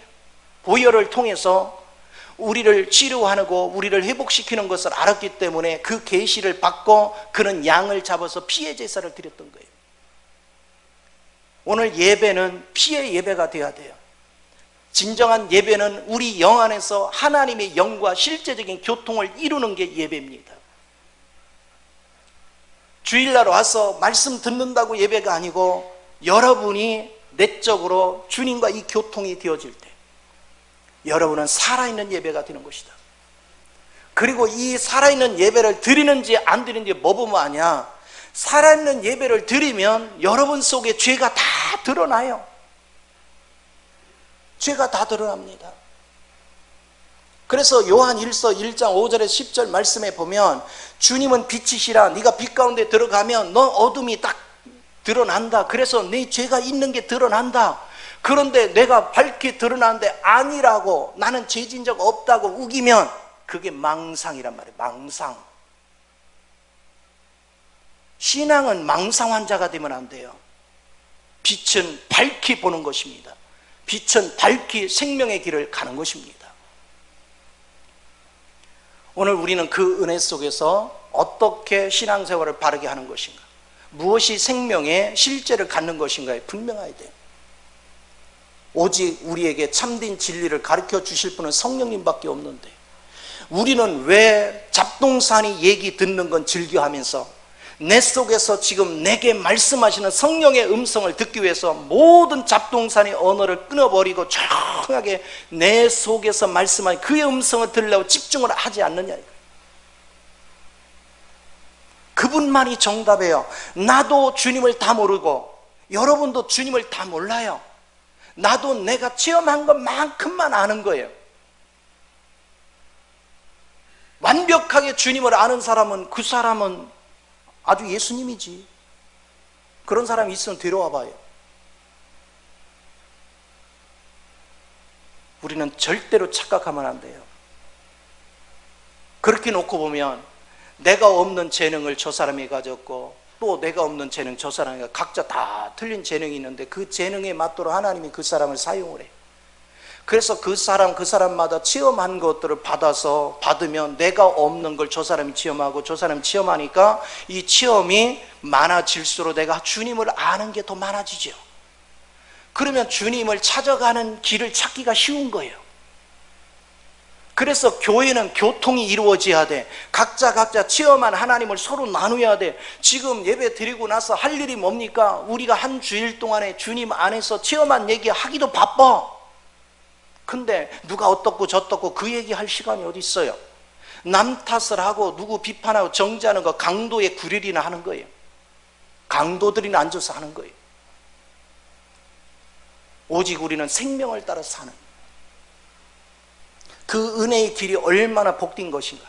보혈을 통해서 우리를 치료하고 우리를 회복시키는 것을 알았기 때문에 그 계시를 받고 그는 양을 잡아서 피의 제사를 드렸던 거예요. 오늘 예배는 피의 예배가 되어야 돼요. 진정한 예배는 우리 영 안에서 하나님의 영과 실제적인 교통을 이루는 게 예배입니다. 주일날 와서 말씀 듣는다고 예배가 아니고 여러분이 내적으로 주님과 이 교통이 되어질 때 여러분은 살아있는 예배가 되는 것이다. 그리고 이 살아있는 예배를 드리는지 안 드리는지 뭐 보면 아냐? 살아있는 예배를 드리면 여러분 속에 죄가 다 드러나요. 죄가 다 드러납니다. 그래서 요한 1서 1장 5절에 10절 말씀에 보면 주님은 빛이시라. 네가 빛 가운데 들어가면 너 어둠이 딱 드러난다. 그래서 네 죄가 있는 게 드러난다. 그런데 내가 밝게 드러나는데 아니라고, 나는 죄진 적 없다고 우기면 그게 망상이란 말이에요. 망상. 신앙은 망상한 자가 되면 안 돼요. 빛은 밝게 보는 것입니다. 빛은 밝게 생명의 길을 가는 것입니다. 오늘 우리는 그 은혜 속에서 어떻게 신앙생활을 바르게 하는 것인가, 무엇이 생명의 실제를 갖는 것인가에 분명해야 돼요. 오직 우리에게 참된 진리를 가르쳐 주실 분은 성령님밖에 없는데 우리는 왜 잡동사니 얘기 듣는 건 즐겨하면서 내 속에서 지금 내게 말씀하시는 성령의 음성을 듣기 위해서 모든 잡동사니 언어를 끊어버리고 조용하게 내 속에서 말씀하신 그의 음성을 들으려고 집중을 하지 않느냐. 그분만이 정답이에요. 나도 주님을 다 모르고 여러분도 주님을 다 몰라요. 나도 내가 체험한 것만큼만 아는 거예요. 완벽하게 주님을 아는 사람은 그 사람은 아주 예수님이지. 그런 사람이 있으면 데려와 봐요. 우리는 절대로 착각하면 안 돼요. 그렇게 놓고 보면 내가 없는 재능을 저 사람이 가졌고 또 내가 없는 재능 저 사람이, 각자 다 틀린 재능이 있는데 그 재능에 맞도록 하나님이 그 사람을 사용을 해. 그래서 그 사람마다 체험한 것들을 받으면 내가 없는 걸 저 사람이 체험하고 저 사람이 체험하니까 이 체험이 많아질수록 내가 주님을 아는 게 더 많아지죠. 그러면 주님을 찾아가는 길을 찾기가 쉬운 거예요. 그래서 교회는 교통이 이루어져야 돼. 각자 체험한 하나님을 서로 나누어야 돼. 지금 예배 드리고 나서 할 일이 뭡니까? 우리가 한 주일 동안에 주님 안에서 체험한 얘기 하기도 바빠. 근데 누가 어떻고 저떻고 그 얘기할 시간이 어디 있어요? 남 탓을 하고 누구 비판하고 정죄하는 거 강도의 구릴이나 하는 거예요. 강도들이나 앉아서 하는 거예요. 오직 우리는 생명을 따라 사는 그 은혜의 길이 얼마나 복된 것인가,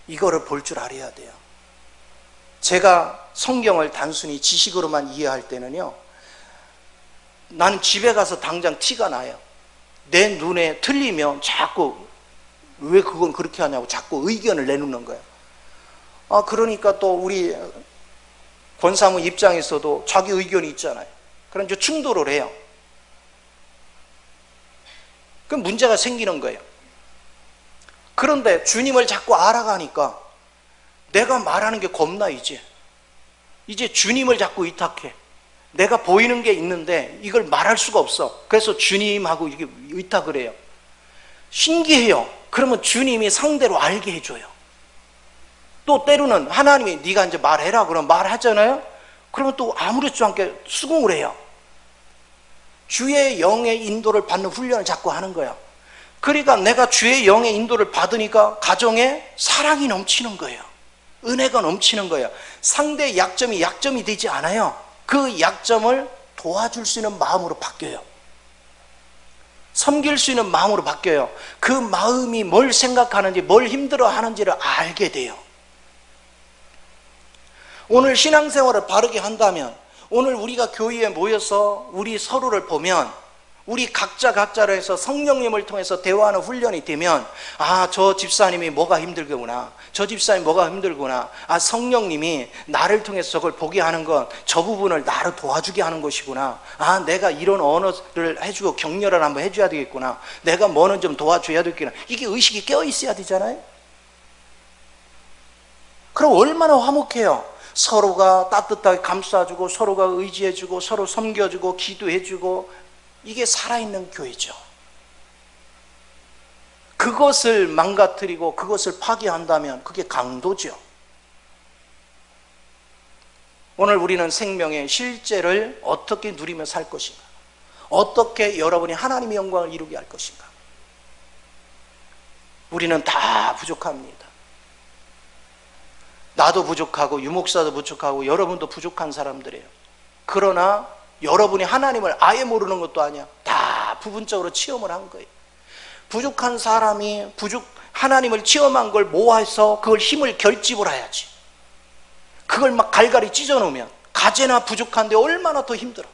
이거를 볼 줄 알아야 돼요. 제가 성경을 단순히 지식으로만 이해할 때는요, 나는 집에 가서 당장 티가 나요. 내 눈에 틀리면 자꾸 왜 그건 그렇게 하냐고 자꾸 의견을 내놓는 거예요. 그러니까 또 우리 권사무 입장에서도 자기 의견이 있잖아요. 그럼 이제 충돌을 해요. 그럼 문제가 생기는 거예요. 그런데 주님을 자꾸 알아가니까 내가 말하는 게 겁나. 이제 주님을 자꾸 의탁해. 내가 보이는 게 있는데 이걸 말할 수가 없어. 그래서 주님하고 이렇게 의탁을 해요. 신기해요. 그러면 주님이 상대로 알게 해줘요. 또 때로는 하나님이 네가 이제 말해라 그러면 말하잖아요. 그러면 또 아무렇지 않게 수긍을 해요. 주의 영의 인도를 받는 훈련을 자꾸 하는 거야. 그러니까 내가 주의 영의 인도를 받으니까 가정에 사랑이 넘치는 거예요. 은혜가 넘치는 거예요. 상대의 약점이 되지 않아요. 그 약점을 도와줄 수 있는 마음으로 바뀌어요. 섬길 수 있는 마음으로 바뀌어요. 그 마음이 뭘 생각하는지, 뭘 힘들어하는지를 알게 돼요. 오늘 신앙생활을 바르게 한다면, 오늘 우리가 교회에 모여서 우리 서로를 보면, 우리 각자를 해서 성령님을 통해서 대화하는 훈련이 되면, 저 집사님이 뭐가 힘들구나, 저 집사님이 뭐가 힘들구나, 성령님이 나를 통해서 저걸 보게 하는 건 저 부분을 나를 도와주게 하는 것이구나, 내가 이런 언어를 해주고 격려를 한번 해줘야 되겠구나, 내가 뭐는 좀 도와줘야 되겠구나, 이게 의식이 깨어 있어야 되잖아요. 그럼 얼마나 화목해요. 서로가 따뜻하게 감싸주고, 서로가 의지해주고, 서로 섬겨주고, 기도해주고, 이게 살아있는 교회죠. 그것을 망가뜨리고 그것을 파괴한다면 그게 강도죠. 오늘 우리는 생명의 실제를 어떻게 누리며 살 것인가, 어떻게 여러분이 하나님의 영광을 이루게 할 것인가. 우리는 다 부족합니다. 나도 부족하고 유목사도 부족하고 여러분도 부족한 사람들이에요. 그러나 여러분이 하나님을 아예 모르는 것도 아니야. 다 부분적으로 체험을 한 거예요. 부족한 사람이 하나님을 체험한 걸 모아서 그걸 힘을 결집을 해야지. 그걸 막 갈갈이 찢어 놓으면 가제나 부족한데 얼마나 더 힘들어.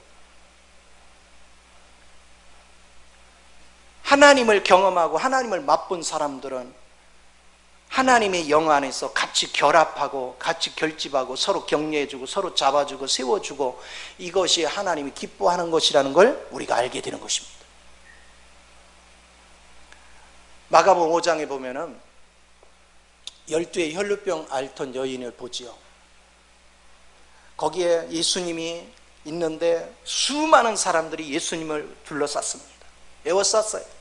하나님을 경험하고 하나님을 맛본 사람들은 하나님의 영 안에서 같이 결합하고 같이 결집하고 서로 격려해주고 서로 잡아주고 세워주고, 이것이 하나님이 기뻐하는 것이라는 걸 우리가 알게 되는 것입니다. 마가복음 5장에 보면은 12의 혈루병 앓던 여인을 보지요. 거기에 예수님이 있는데 수많은 사람들이 예수님을 둘러쌌습니다. 에워쌌어요.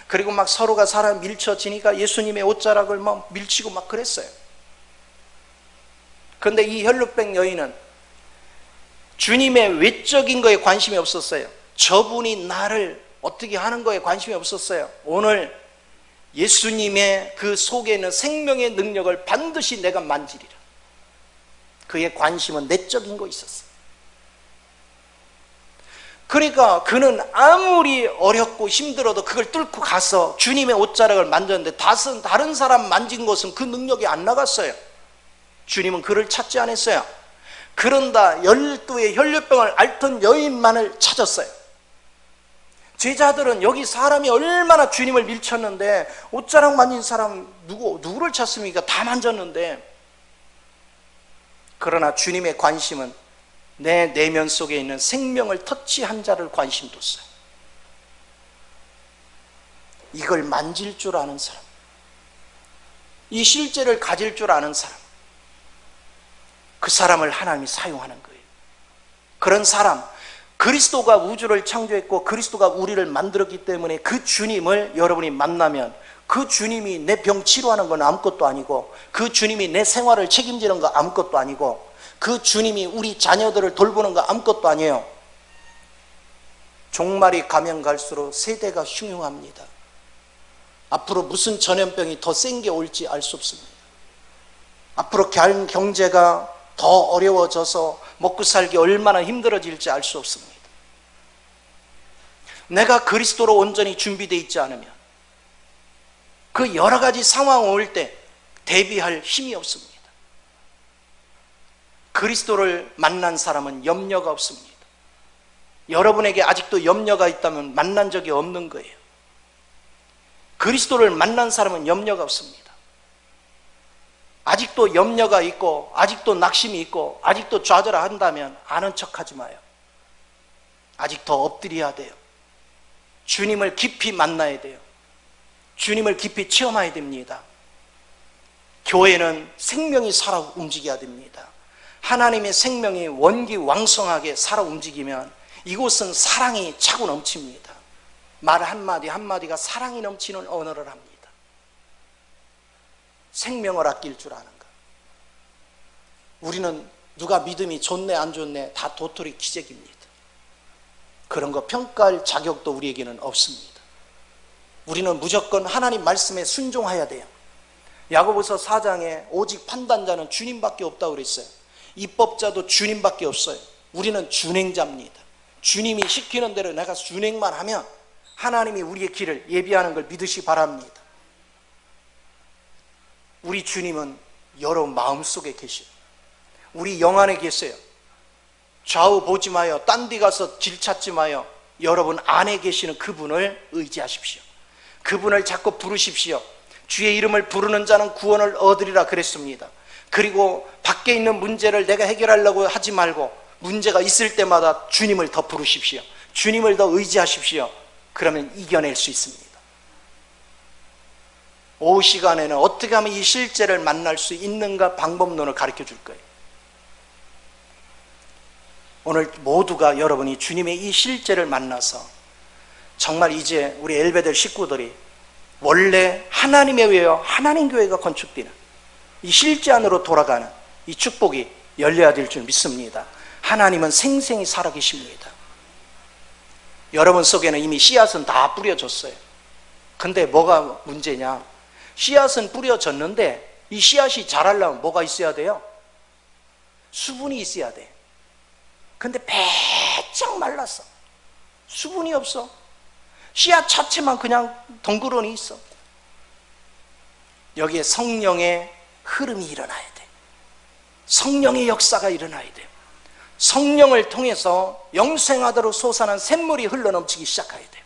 그리고 막 서로가 사람 밀쳐지니까 예수님의 옷자락을 막 밀치고 막 그랬어요. 그런데 이 혈루병 여인은 주님의 외적인 거에 관심이 없었어요. 저분이 나를 어떻게 하는 거에 관심이 없었어요. 오늘 예수님의 그 속에 있는 생명의 능력을 반드시 내가 만지리라. 그의 관심은 내적인 거 있었어요. 그러니까 그는 아무리 어렵고 힘들어도 그걸 뚫고 가서 주님의 옷자락을 만졌는데 다른 사람 만진 것은 그 능력이 안 나갔어요. 주님은 그를 찾지 않았어요. 그런다 12의 혈루병을 앓던 여인만을 찾았어요. 제자들은 여기 사람이 얼마나 주님을 밀쳤는데 옷자락 만진 사람 누구를 찾습니까? 다 만졌는데. 그러나 주님의 관심은 내 내면 속에 있는 생명을 터치한 자를 관심 뒀어요. 이걸 만질 줄 아는 사람, 이 실제를 가질 줄 아는 사람, 그 사람을 하나님이 사용하는 거예요. 그런 사람, 그리스도가 우주를 창조했고 그리스도가 우리를 만들었기 때문에 그 주님을 여러분이 만나면, 그 주님이 내 병 치료하는 건 아무것도 아니고, 그 주님이 내 생활을 책임지는 거 아무것도 아니고, 그 주님이 우리 자녀들을 돌보는 거 아무것도 아니에요. 종말이 가면 갈수록 세대가 흉흉합니다. 앞으로 무슨 전염병이 더 센 게 올지 알 수 없습니다. 앞으로 경제가 더 어려워져서 먹고 살기 얼마나 힘들어질지 알 수 없습니다. 내가 그리스도로 온전히 준비되어 있지 않으면 그 여러 가지 상황 올 때 대비할 힘이 없습니다. 그리스도를 만난 사람은 염려가 없습니다. 여러분에게 아직도 염려가 있다면 만난 적이 없는 거예요. 그리스도를 만난 사람은 염려가 없습니다. 아직도 염려가 있고 아직도 낙심이 있고 아직도 좌절한다면 아는 척하지 마요. 아직 더 엎드려야 돼요. 주님을 깊이 만나야 돼요. 주님을 깊이 체험해야 됩니다. 교회는 생명이 살아 움직여야 됩니다. 하나님의 생명이 원기왕성하게 살아 움직이면 이곳은 사랑이 차고 넘칩니다. 말 한마디 한마디가 사랑이 넘치는 언어를 합니다. 생명을 아낄 줄 아는 것. 우리는 누가 믿음이 좋네 안 좋네 다 도토리 기적입니다. 그런 거 평가할 자격도 우리에게는 없습니다. 우리는 무조건 하나님 말씀에 순종해야 돼요. 야고보서 4장에 오직 판단자는 주님밖에 없다고 그랬어요. 입법자도 주님밖에 없어요. 우리는 준행자입니다. 주님이 시키는 대로 내가 준행만 하면 하나님이 우리의 길을 예비하는 걸 믿으시 바랍니다. 우리 주님은 여러분 마음속에 계셔요. 우리 영 안에 계세요. 좌우 보지 마요. 딴 데 가서 길 찾지 마요. 여러분 안에 계시는 그분을 의지하십시오. 그분을 자꾸 부르십시오. 주의 이름을 부르는 자는 구원을 얻으리라 그랬습니다. 그리고 밖에 있는 문제를 내가 해결하려고 하지 말고 문제가 있을 때마다 주님을 더 부르십시오. 주님을 더 의지하십시오. 그러면 이겨낼 수 있습니다. 오후 시간에는 어떻게 하면 이 실제를 만날 수 있는가 방법론을 가르쳐 줄 거예요. 오늘 모두가 여러분이 주님의 이 실제를 만나서 정말 이제 우리 엘베델 식구들이 원래 하나님에 의하여 하나님 교회가 건축되는 이 실제 안으로 돌아가는 이 축복이 열려야 될 줄 믿습니다. 하나님은 생생히 살아계십니다. 여러분 속에는 이미 씨앗은 다 뿌려졌어요. 근데 뭐가 문제냐? 씨앗은 뿌려졌는데 이 씨앗이 자라려면 뭐가 있어야 돼요? 수분이 있어야 돼. 근데 배쩍 말랐어. 수분이 없어. 씨앗 자체만 그냥 덩그러니 있어. 여기에 성령의 흐름이 일어나야 돼. 성령의 역사가 일어나야 돼. 성령을 통해서 영생하도록 솟아난 샘물이 흘러넘치기 시작해야 돼.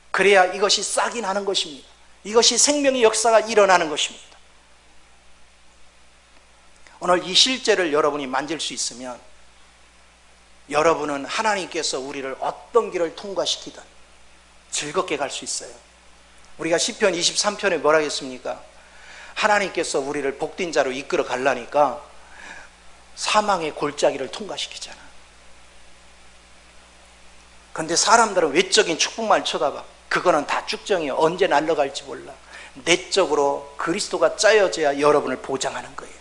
그래야 이것이 싹이 나는 것입니다. 이것이 생명의 역사가 일어나는 것입니다. 오늘 이 실제를 여러분이 만질 수 있으면 여러분은 하나님께서 우리를 어떤 길을 통과시키든 즐겁게 갈 수 있어요. 우리가 시편 23편에 뭐라 했습니까? 하나님께서 우리를 복된 자로 이끌어 가려니까 사망의 골짜기를 통과시키잖아. 근데 사람들은 외적인 축복만 쳐다봐. 그거는 다 쭉정이에요. 언제 날아갈지 몰라. 내적으로 그리스도가 짜여져야 여러분을 보장하는 거예요.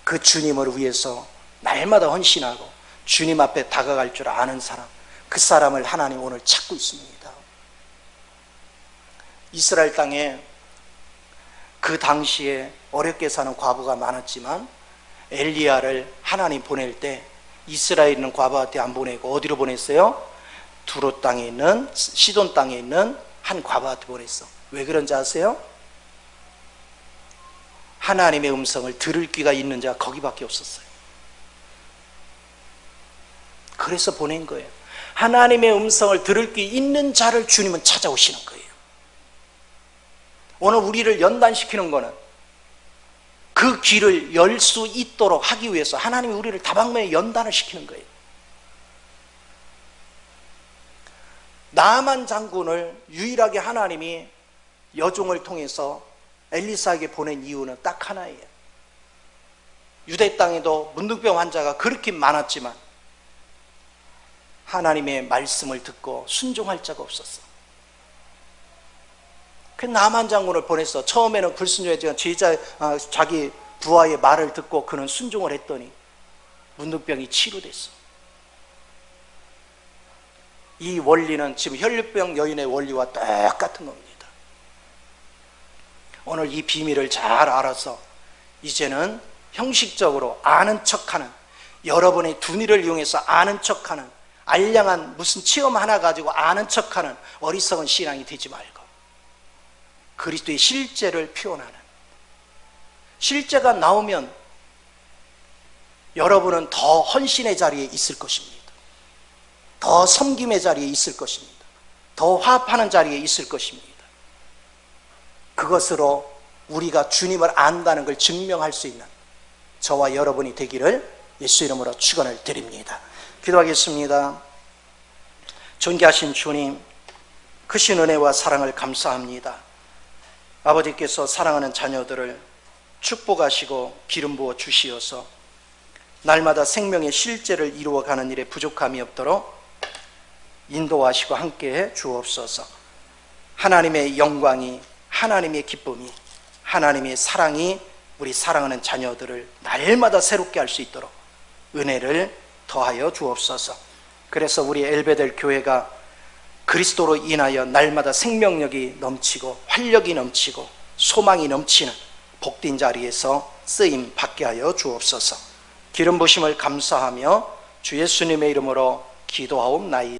그 주님을 위해서 날마다 헌신하고 주님 앞에 다가갈 줄 아는 사람, 그 사람을 하나님 오늘 찾고 있습니다. 이스라엘 땅에 그 당시에 어렵게 사는 과부가 많았지만 엘리야를 하나님 보낼 때 이스라엘에 있는 과부한테 안 보내고 어디로 보냈어요? 두로 땅에 있는, 시돈 땅에 있는 한 과부한테 보냈어. 왜 그런지 아세요? 하나님의 음성을 들을 귀가 있는 자가 거기밖에 없었어요. 그래서 보낸 거예요. 하나님의 음성을 들을 귀 있는 자를 주님은 찾아오시는 거예요. 오늘 우리를 연단시키는 거는 그 귀를 열 수 있도록 하기 위해서 하나님이 우리를 다방면에 연단을 시키는 거예요. 나아만 장군을 유일하게 하나님이 여종을 통해서 엘리사에게 보낸 이유는 딱 하나예요. 유대 땅에도 문둥병 환자가 그렇게 많았지만 하나님의 말씀을 듣고 순종할 자가 없었어. 그 나만 장군을 보냈어. 처음에는 불순종했지만 자기 부하의 말을 듣고 그는 순종을 했더니 문둥병이 치료됐어. 이 원리는 지금 혈류병 여인의 원리와 똑같은 겁니다. 오늘 이 비밀을 잘 알아서 이제는 형식적으로 아는 척하는, 여러분의 두뇌를 이용해서 아는 척하는, 알량한 무슨 체험 하나 가지고 아는 척하는 어리석은 신앙이 되지 말고 그리스도의 실제를 표현하는, 실제가 나오면 여러분은 더 헌신의 자리에 있을 것입니다. 더 섬김의 자리에 있을 것입니다. 더 화합하는 자리에 있을 것입니다. 그것으로 우리가 주님을 안다는 걸 증명할 수 있는 저와 여러분이 되기를 예수 이름으로 축원을 드립니다. 기도하겠습니다. 존귀하신 주님, 크신 은혜와 사랑을 감사합니다. 아버지께서 사랑하는 자녀들을 축복하시고 기름 부어 주시어서 날마다 생명의 실제를 이루어가는 일에 부족함이 없도록 인도하시고 함께해 주옵소서. 하나님의 영광이, 하나님의 기쁨이, 하나님의 사랑이 우리 사랑하는 자녀들을 날마다 새롭게 할 수 있도록 은혜를 더하여 주옵소서. 그래서 우리 엘베델 교회가 그리스도로 인하여 날마다 생명력이 넘치고 활력이 넘치고 소망이 넘치는 복된 자리에서 쓰임 받게 하여 주옵소서. 기름 부심을 감사하며 주 예수님의 이름으로 기도하옵나이다.